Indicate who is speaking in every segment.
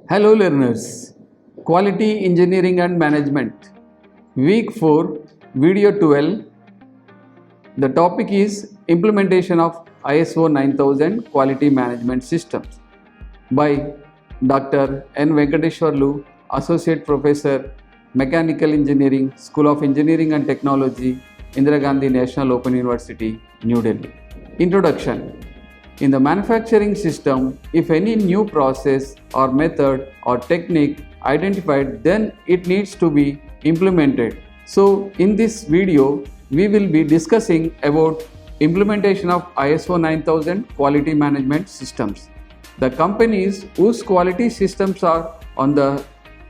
Speaker 1: Hello learners, Quality Engineering and Management, Week 4, Video 12. The topic is Implementation of ISO 9000 Quality Management Systems by Dr. N. Venkateshwarlu, Associate Professor, Mechanical Engineering, School of Engineering and Technology, Indira Gandhi National Open University, New Delhi. Introduction. In the manufacturing system, if any new process or method or technique identified, then it needs to be implemented. So in this video, we will be discussing about implementation of ISO 9000 quality management systems. The companies whose quality systems are on the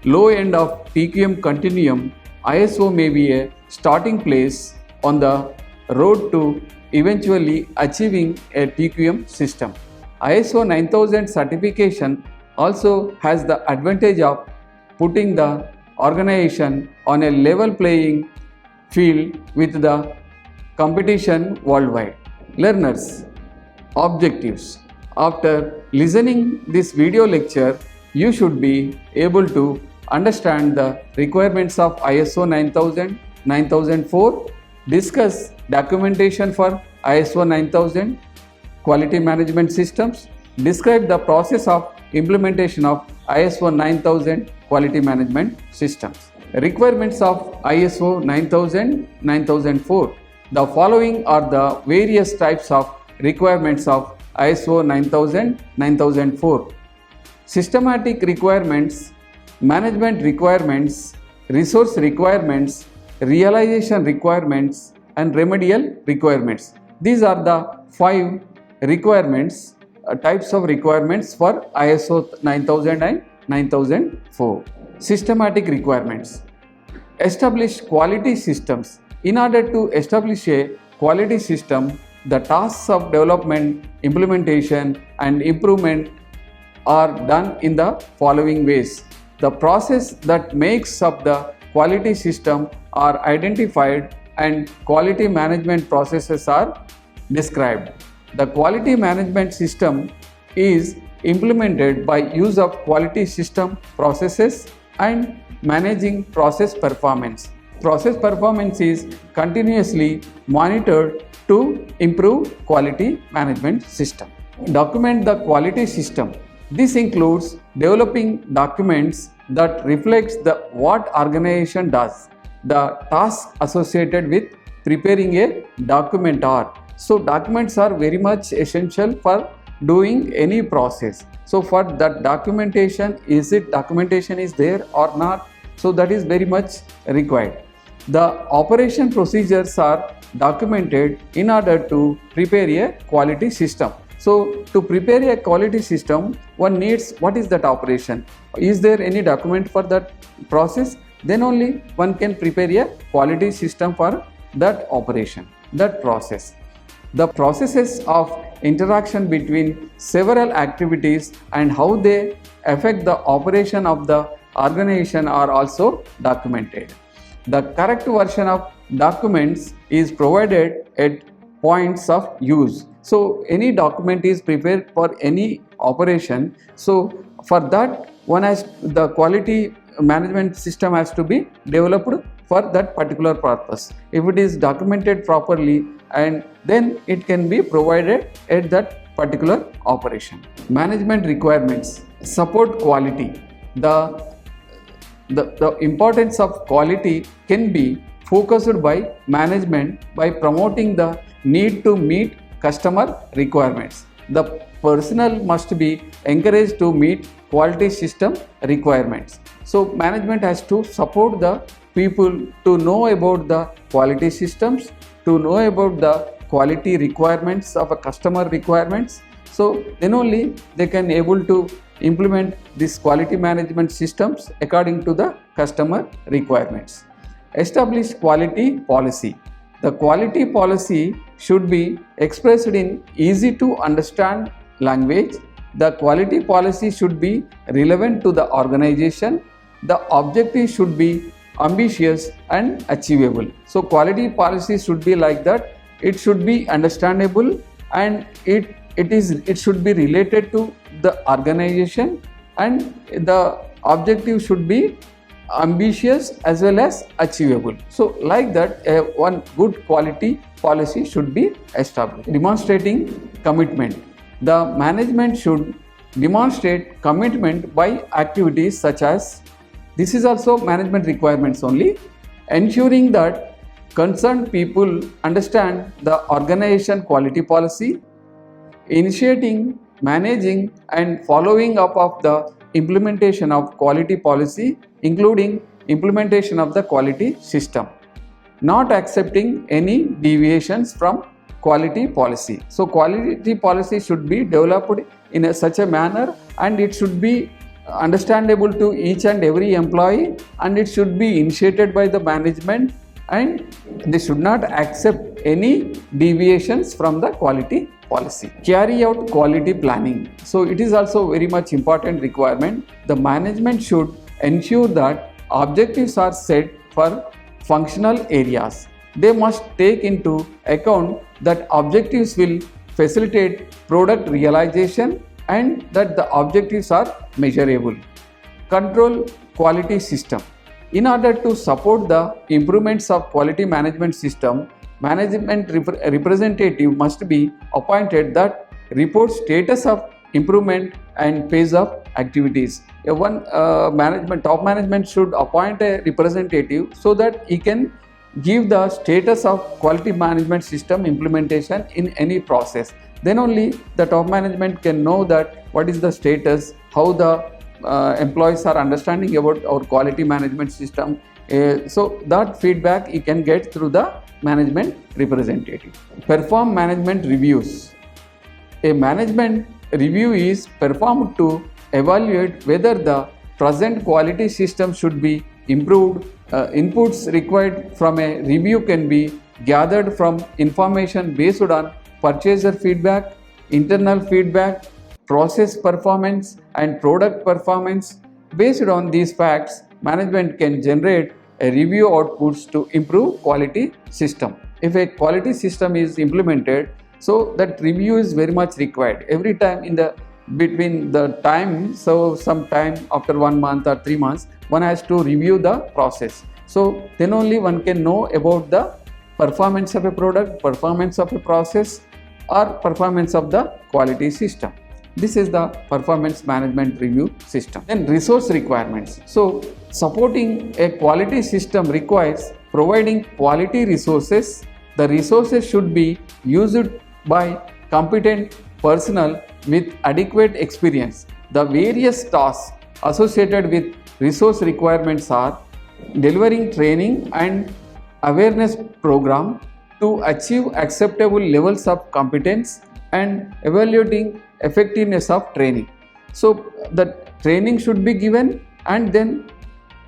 Speaker 1: low end of TQM continuum, ISO may be a starting place on the road to eventually achieving a TQM system. ISO 9000 certification also has the advantage of putting the organization on a level playing field with the competition worldwide. Learners, objectives. After listening this video lecture, you should be able to understand the requirements of ISO 9000, 9004, discuss documentation for ISO 9000 quality management systems, describe the process of implementation of ISO 9000 quality management systems. Requirements of ISO 9000, 9004. The following are the various types of requirements of ISO 9000, 9004. Systematic requirements, management requirements, resource requirements, realization requirements, and remedial requirements. These are the 5 requirements, types of requirements for ISO 9000 and 9004. Systematic requirements. Establish quality systems. In order to establish a quality system, the tasks of development, implementation, and improvement are done in the following ways. The process that makes up the quality system are identified and quality management processes are described. The quality management system is implemented by use of quality system processes and managing process performance. Process performance is continuously monitored to improve quality management system. Document the quality system. This includes developing documents that reflects the what organization does, the tasks associated with preparing a document are. So documents are very much essential for doing any process. So for that documentation, documentation is there or not? So that is very much required. The operation procedures are documented in order to prepare a quality system. So to prepare a quality system, one needs what is that operation? Is there any document for that process? Then only one can prepare a quality system for that operation, that process. The processes of interaction between several activities and how they affect the operation of the organization are also documented. The correct version of documents is provided at points of use. So any document is prepared for any operation. So for that, the quality management system has to be developed for that particular purpose. If it is documented properly, and then it can be provided at that particular operation. Management requirements support quality. The importance of quality can be focused by management by promoting the need to meet customer requirements. The personnel must be encouraged to meet quality system requirements. So management has to support the people to know about the quality systems, to know about the quality requirements of a customer requirements. So then only they can able to implement these quality management systems according to the customer requirements. Establish quality policy. The quality policy should be expressed in easy to understand language. The quality policy should be relevant to the organization. The objective should be ambitious and achievable. So quality policy should be like that. It should be understandable and it should be related to the organization and the objective should be ambitious as well as achievable. So like that, one good quality policy should be established. Demonstrating commitment. The management should demonstrate commitment by activities such as, this is also management requirements only, ensuring that concerned people understand the organization quality policy, initiating, managing and following up of the implementation of quality policy, including implementation of the quality system, not accepting any deviations from quality policy. So quality policy should be developed in such a manner, and it should be understandable to each and every employee, and it should be initiated by the management, and they should not accept any deviations from the quality policy. Carry out quality planning. So it is also very much important requirement. The management should ensure that objectives are set for functional areas. They must take into account that objectives will facilitate product realization and that the objectives are measurable. Control quality system. In order to support the improvements of quality management system, management representative must be appointed that report status of improvement and phase of activities. Top management should appoint a representative so that he can give the status of quality management system implementation in any process. Then only the top management can know that what is the status, how the employees are understanding about our quality management system. So that feedback you can get through the management representative. Perform management reviews. A management review is performed to evaluate whether the present quality system should be improved. Inputs required from a review can be gathered from information based on purchaser feedback, internal feedback, process performance and product performance. Based on these facts, management can generate a review outputs to improve quality system. If a quality system is implemented, so that review is very much required every time in the between the time. So some time after 1 month or 3 months, one has to review the process. So then only one can know about the performance of a product, performance of a process or performance of the quality system. This is the performance management review system. Then resource requirements. So supporting a quality system requires providing quality resources. The resources should be used by competent personnel with adequate experience. The various tasks associated with resource requirements are delivering training and awareness program to achieve acceptable levels of competence and evaluating effectiveness of training. So the training should be given, and then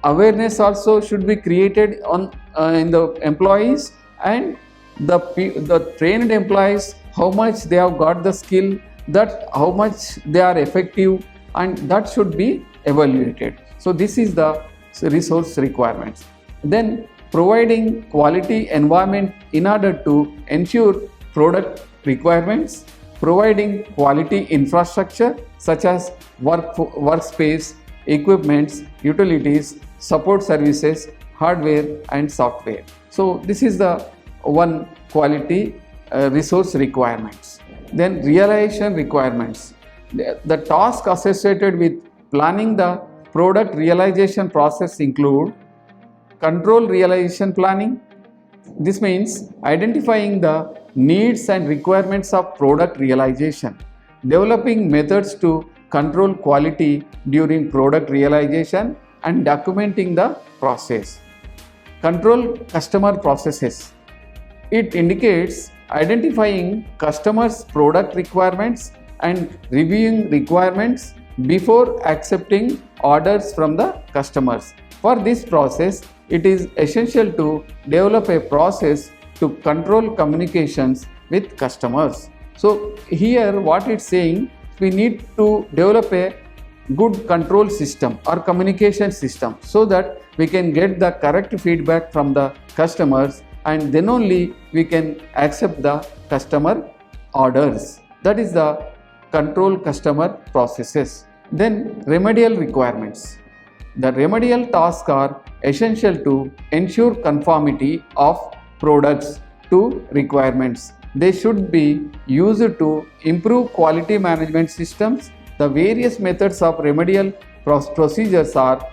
Speaker 1: awareness also should be created on in the employees, and the trained employees, how much they have got the skill, that how much they are effective, and that should be evaluated. So this is the resource requirements. Then providing quality environment in order to ensure product requirements, providing quality infrastructure such as workspace, equipments, utilities, support services, hardware and software. So this is the one quality resource requirements. Then realization requirements. The task associated with planning the product realization process include control realization planning. This means identifying the needs and requirements of product realization, developing methods to control quality during product realization and documenting the process. Control customer processes. It indicates identifying customers' product requirements and reviewing requirements before accepting orders from the customers. For this process, it is essential to develop a process to control communications with customers. So here what it's saying, we need to develop a good control system or communication system so that we can get the correct feedback from the customers, and then only we can accept the customer orders. That is the control customer processes. Then remedial requirements. The remedial tasks are essential to ensure conformity of products to requirements. They should be used to improve quality management systems. The various methods of remedial procedures are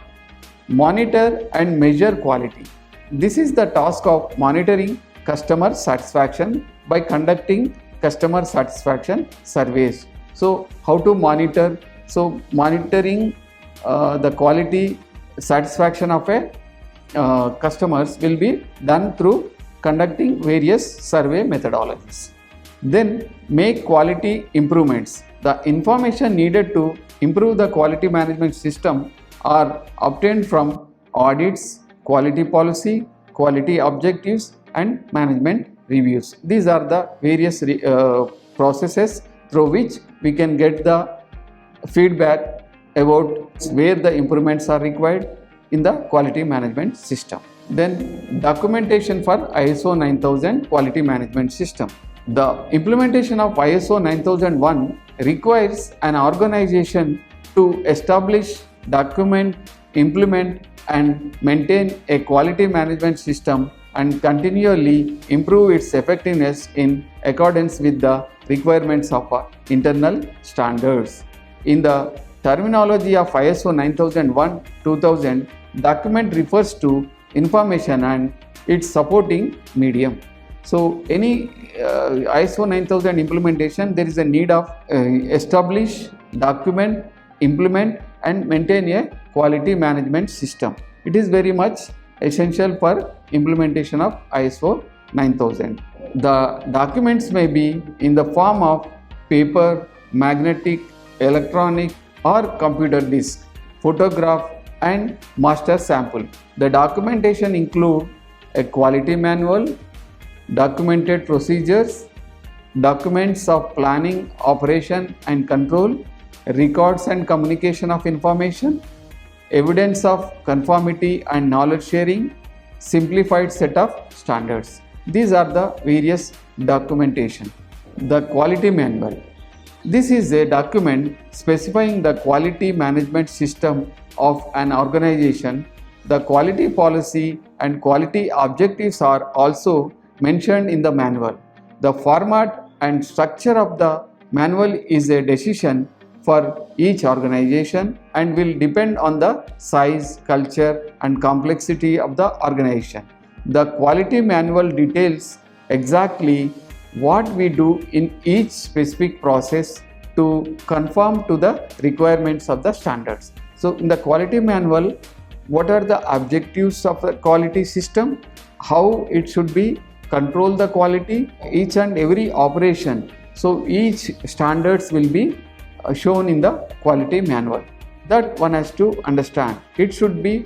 Speaker 1: monitor and measure quality. This is the task of monitoring customer satisfaction by conducting customer satisfaction surveys. So, how to monitor? So, monitoring the quality satisfaction of a customers will be done through conducting various survey methodologies. Then make quality improvements. The information needed to improve the quality management system are obtained from audits, quality policy, quality objectives and management reviews. These are the various processes through which we can get the feedback about where the improvements are required in the quality management system. Then documentation for ISO 9000 quality management system. The implementation of ISO 9001 requires an organization to establish, document, implement and maintain a quality management system and continually improve its effectiveness in accordance with the requirements of internal standards. In the terminology of ISO 9001-2000, document refers to information and its supporting medium. So, any ISO 9000 implementation, there is a need of establish, document, implement and maintain a quality management system. It is very much essential for implementation of ISO 9000. The documents may be in the form of paper, magnetic, electronic or computer disk, photograph and master sample. The documentation include a quality manual, documented procedures, documents of planning, operation and control, records and communication of information, evidence of conformity and knowledge sharing, simplified set of standards. These are the various documentation. The quality manual. This is a document specifying the quality management system of an organization. The quality policy and quality objectives are also mentioned in the manual. The format and structure of the manual is a decision for each organization and will depend on the size, culture and complexity of the organization. The quality manual details exactly what we do in each specific process to conform to the requirements of the standards. So, in the quality manual, what are the objectives of the quality system, how it should be control the quality, each and every operation. So, each standards will be shown in the quality manual. That one has to understand. It should be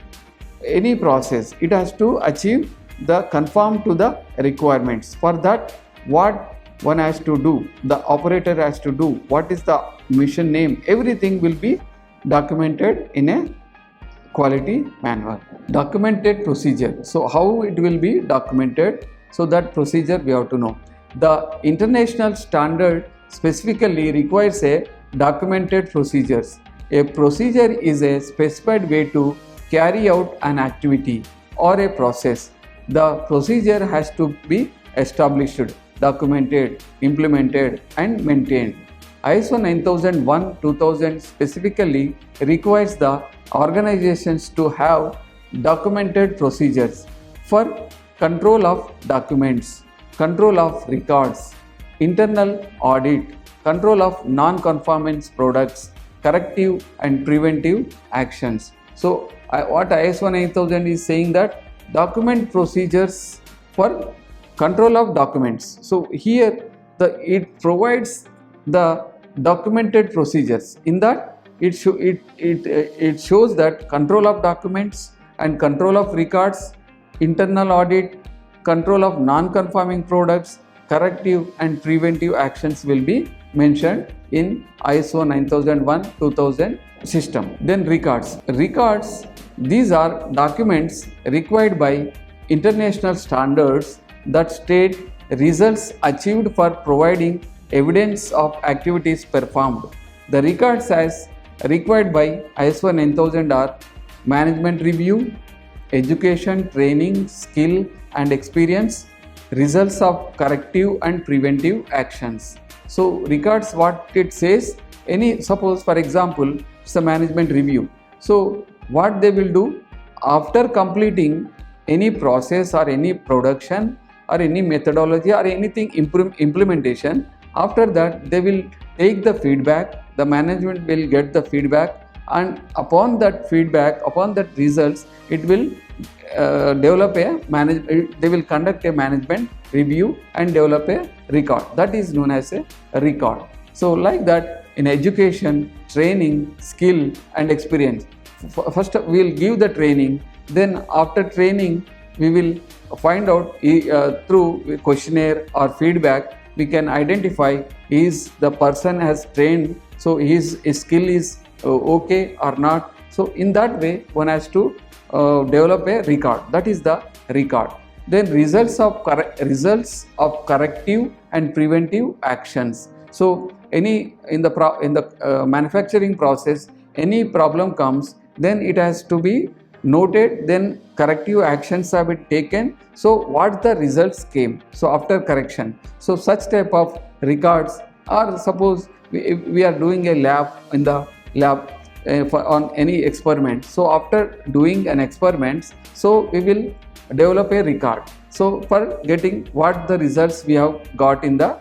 Speaker 1: any process, it has to achieve the conform to the requirements. For that, what one has to do, the operator has to do, what is the mission name, everything will be documented in a quality manual. Documented procedure. So, how it will be documented? So, that procedure we have to know. The international standard specifically requires a documented procedures. A procedure is a specified way to carry out an activity or a process. The procedure has to be established, documented, implemented and maintained. ISO 9001-2000 specifically requires the organizations to have documented procedures for control of documents, control of records, internal audit, control of non-conformance products, corrective and preventive actions. So, what ISO 9000 is saying that document procedures for control of documents. So, here it provides the documented procedures. In that it shows that control of documents and control of records, internal audit, control of non-conforming products, corrective and preventive actions will be mentioned in ISO 9001-2000 system. Then records. Records, these are documents required by international standards that state results achieved for providing evidence of activities performed. The records has required by ISO 9000 are management review, education, training, skill and experience, results of corrective and preventive actions. So records what it says, any suppose for example it's a management review. So what they will do after completing any process or any production or any methodology or anything implementation, after that they will take the feedback, the management will get the feedback, and upon that feedback, upon that results, it will they will conduct a management review and develop a record, that is known as a record. So like that in education, training, skill and experience, first we will give the training, then after training we will find out through questionnaire or feedback we can identify is the person has trained, so his skill is okay or not. So in that way one has to develop a record, that is the record. Then results of corrective and preventive actions. So any in the manufacturing process any problem comes, then it has to be noted, then corrective actions have been taken, so what the results came, so after correction. So such type of records, or suppose we are doing a lab in the lab on any experiment, so after doing an experiment, so we will develop a record, so for getting what the results we have got in the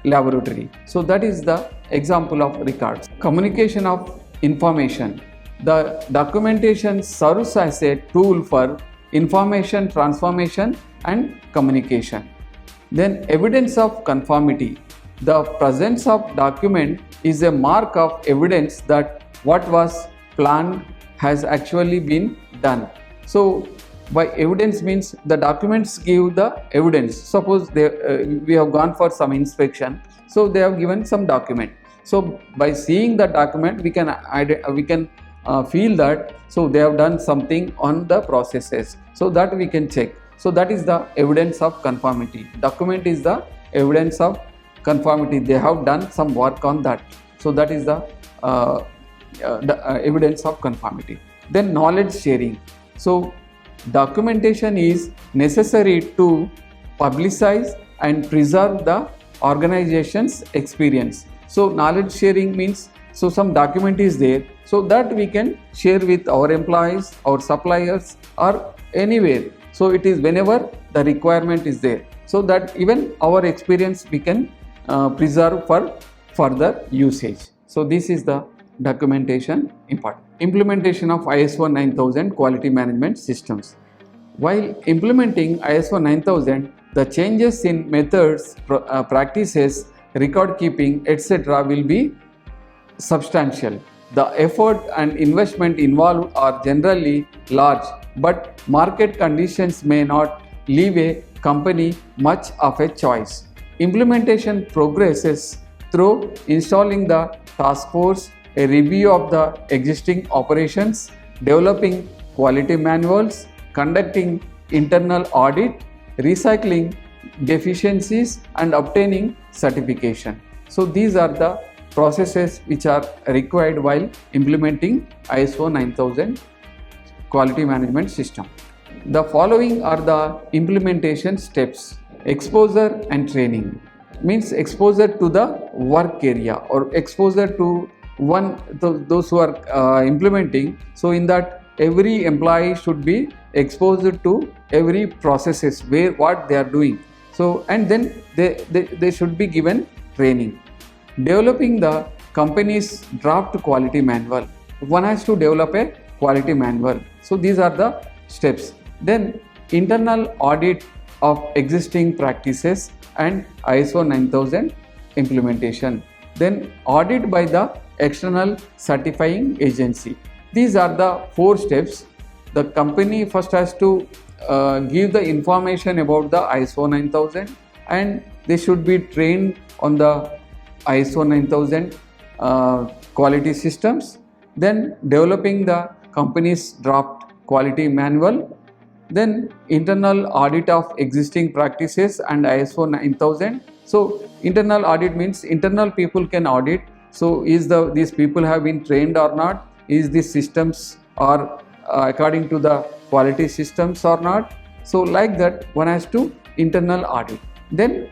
Speaker 1: laboratory. So that is the example of records. Communication of information. The documentation serves as a tool for information transformation and communication. Then evidence of conformity. The presence of document is a mark of evidence that what was planned has actually been done. So by evidence means the documents give the evidence. Suppose we have gone for some inspection, so they have given some document. So by seeing the document we can feel that so they have done something on the processes, so that we can check. So that is the evidence of conformity. Document is the evidence of conformity, they have done some work on that, so that is the evidence of conformity. Then knowledge sharing. So documentation is necessary to publicize and preserve the organization's experience. So knowledge sharing means, so some document is there, so that we can share with our employees, our suppliers or anywhere. So it is whenever the requirement is there, so that even our experience we can preserve for further usage. So this is the documentation important. Implementation of ISO 9000 quality management systems. While implementing ISO 9000, the changes in methods, practices, record keeping, etc. will be substantial. The effort and investment involved are generally large, but market conditions may not leave a company much of a choice. Implementation progresses through installing the task force, a review of the existing operations, developing quality manuals, conducting internal audit, recycling deficiencies and obtaining certification. So these are the processes which are required while implementing ISO 9000 quality management system. The following are the implementation steps. Exposure and training means exposure to the work area or exposure to those who are implementing. So in that every employee should be exposed to every processes where what they are doing. So and then they should be given training. Developing the company's draft quality manual. One has to develop a quality manual. So these are the steps. Then internal audit of existing practices and ISO 9000 implementation. Then audit by the external certifying agency. These are the 4 steps. The company first has to give the information about the ISO 9000 and they should be trained on the ISO 9000 quality systems. Then developing the company's draft quality manual. Then internal audit of existing practices and ISO 9000. So internal audit means internal people can audit So these people have been trained or not? Is these systems are according to the quality systems or not? So like that, one has to internal audit. Then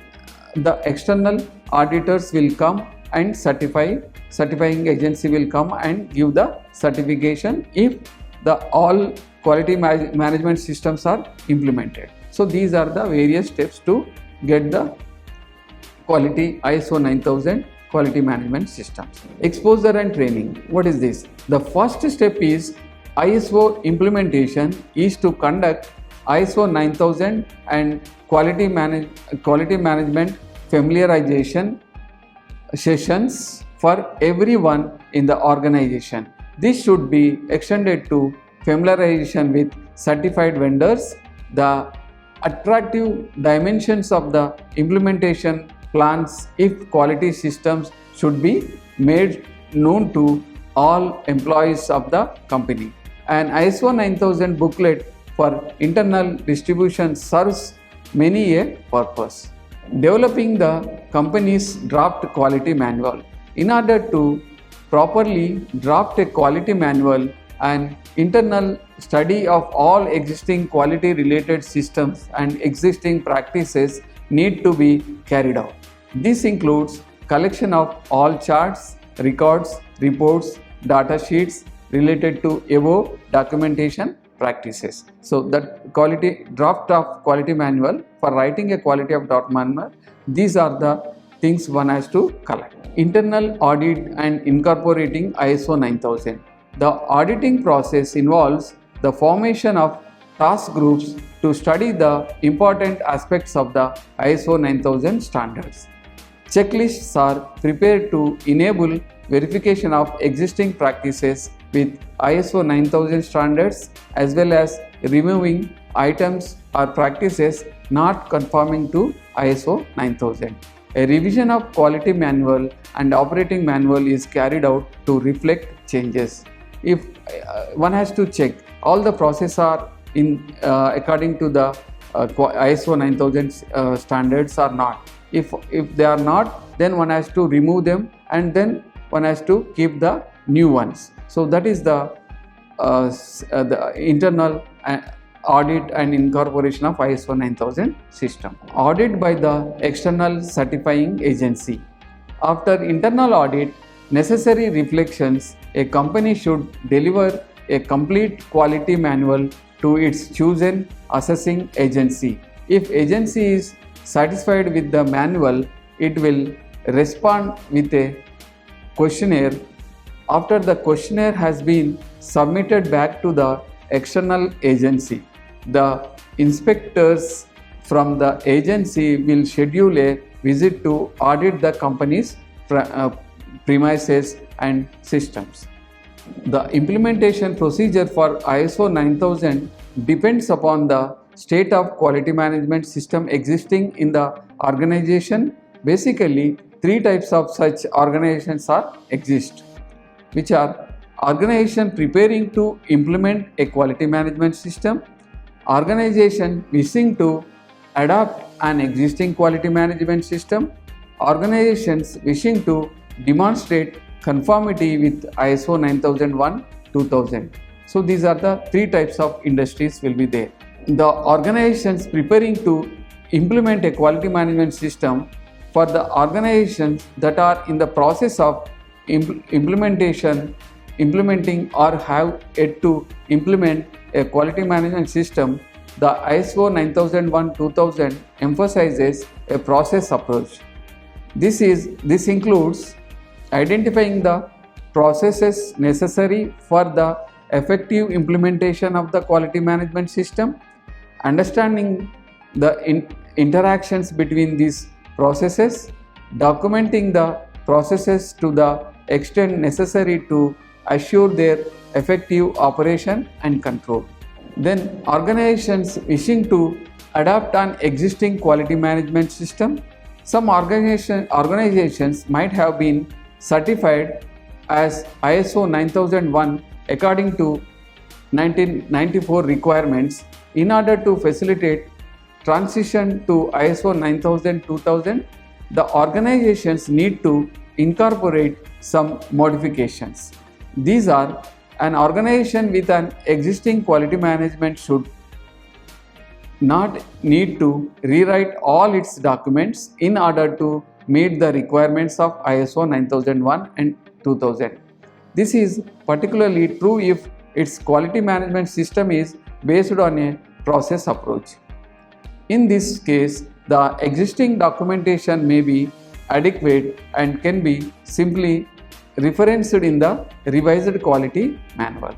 Speaker 1: the external auditors will come and certifying agency will come and give the certification if the all quality management systems are implemented. So these are the various steps to get the quality ISO 9000 quality management systems. Exposure and training. What is this? The first step is ISO implementation is to conduct ISO 9000 and quality management familiarization sessions for everyone in the organization. This should be extended to familiarization with certified vendors. The attractive dimensions of the implementation plans if quality systems should be made known to all employees of the company. An ISO 9000 booklet for internal distribution serves many a purpose. Developing the company's draft quality manual. In order to properly draft a quality manual, an internal study of all existing quality related systems and existing practices need to be carried out. This includes collection of all charts, records, reports, data sheets related to above documentation practices. So that quality draft of quality manual, for writing a quality of draft manual, these are the things one has to collect. Internal audit and incorporating ISO 9000. The auditing process involves the formation of task groups to study the important aspects of the ISO 9000 standards. Checklists are prepared to enable verification of existing practices with ISO 9000 standards, as well as removing items or practices not conforming to ISO 9000. A revision of quality manual and operating manual is carried out to reflect changes. If one has to check all the processes are in according to the ISO 9000 standards or not. If they are not, then one has to remove them and then one has to keep the new ones. So that is the internal audit and incorporation of ISO 9000 system. Audit by the external certifying agency. After internal audit, necessary reflections, a company should deliver a complete quality manual to its chosen assessing agency. If agency is satisfied with the manual, it will respond with a questionnaire. After the questionnaire has been submitted back to the external agency, the inspectors from the agency will schedule a visit to audit the company's premises and systems. The implementation procedure for ISO 9000 depends upon the state of quality management system existing in the organization. Basically, three types of such organizations exist, which are organization preparing to implement a quality management system, organization wishing to adopt an existing quality management system, organizations wishing to demonstrate conformity with ISO 9001-2000. So these are the three types of industries will be there. The organizations preparing to implement a quality management system, for the organizations that are in the process of implementing or have yet to implement a quality management system, the ISO 9001-2000 emphasizes a process approach. This includes identifying the processes necessary for the effective implementation of the quality management system, understanding the interactions between these processes, documenting the processes to the extent necessary to assure their effective operation and control. Then organizations wishing to adopt an existing quality management system. Some organizations might have been certified as ISO 9001 according to 1994 requirements. In order to facilitate transition to ISO 9000-2000, the organizations need to incorporate some modifications. These are: an organization with an existing quality management should not need to rewrite all its documents in order to meet the requirements of ISO 9001 and 2000. This is particularly true if its quality management system is based on a process approach. In this case, the existing documentation may be adequate and can be simply referenced in the revised quality manual.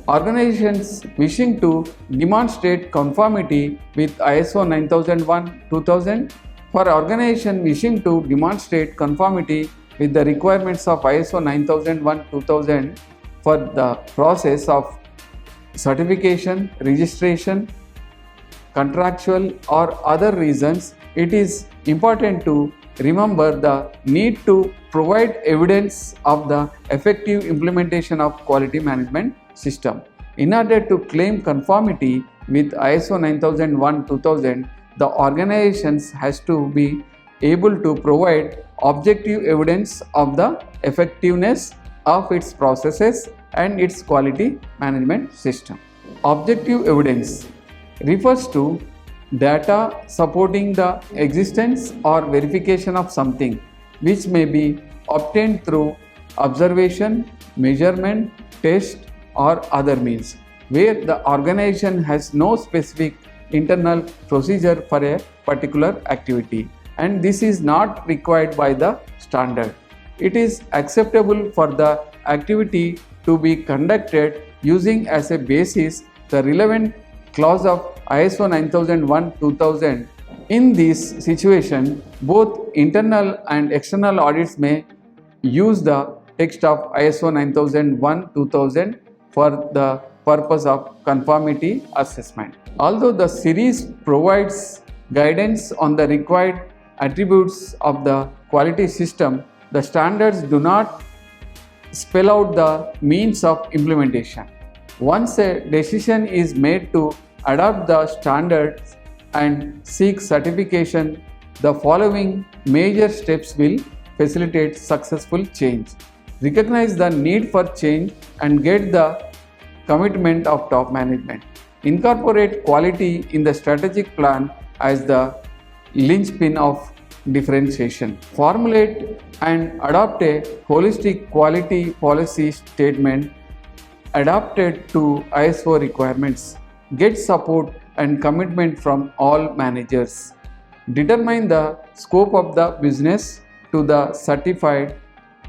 Speaker 1: Organizations wishing to demonstrate conformity with ISO 9001-2000. For organization wishing to demonstrate conformity with the requirements of ISO 9001-2000 for the process of certification, registration, contractual or other reasons, it is important to remember the need to provide evidence of the effective implementation of quality management system. In order to claim conformity with ISO 9001-2000, the organizations has to be able to provide objective evidence of the effectiveness of its processes and its quality management system. Objective evidence refers to data supporting the existence or verification of something which may be obtained through observation, measurement, test or other means, where the organization has no specific internal procedure for a particular activity and this is not required by the standard. It is acceptable for the activity to be conducted using as a basis the relevant clause of ISO 9001-2000. In this situation, both internal and external audits may use the text of ISO 9001-2000 for the purpose of conformity assessment. Although the series provides guidance on the required attributes of the quality system, the standards do not spell out the means of implementation. Once a decision is made to adopt the standards and seek certification, the following major steps will facilitate successful change. Recognize the need for change and get the commitment of top management. Incorporate quality in the strategic plan as the linchpin of differentiation. Formulate and adopt a holistic quality policy statement adapted to ISO requirements. Get support and commitment from all managers. Determine the scope of the business to the certified.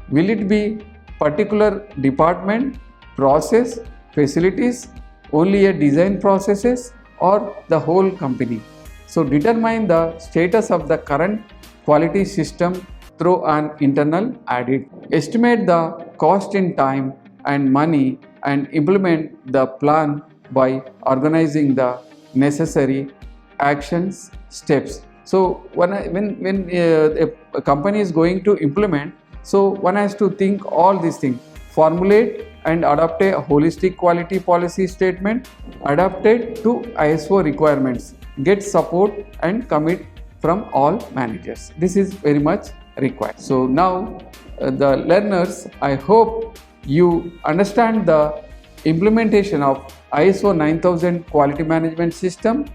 Speaker 1: Will it be particular department, process, facilities, only a design processes or the whole company? So determine the status of the current quality system through an internal audit. Estimate the cost in time and money and implement the plan by organizing the necessary actions steps. So when a company is going to implement, so one has to think all these things. Formulate and adopt a holistic quality policy statement adapted to ISO requirements. Get support and commit from all managers. This is very much required. So now the learners, I hope you understand the implementation of ISO 9000 quality management system,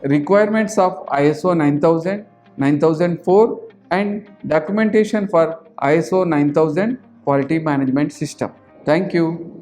Speaker 1: requirements of ISO 9000, 9004 and documentation for ISO 9000 quality management system. Thank you.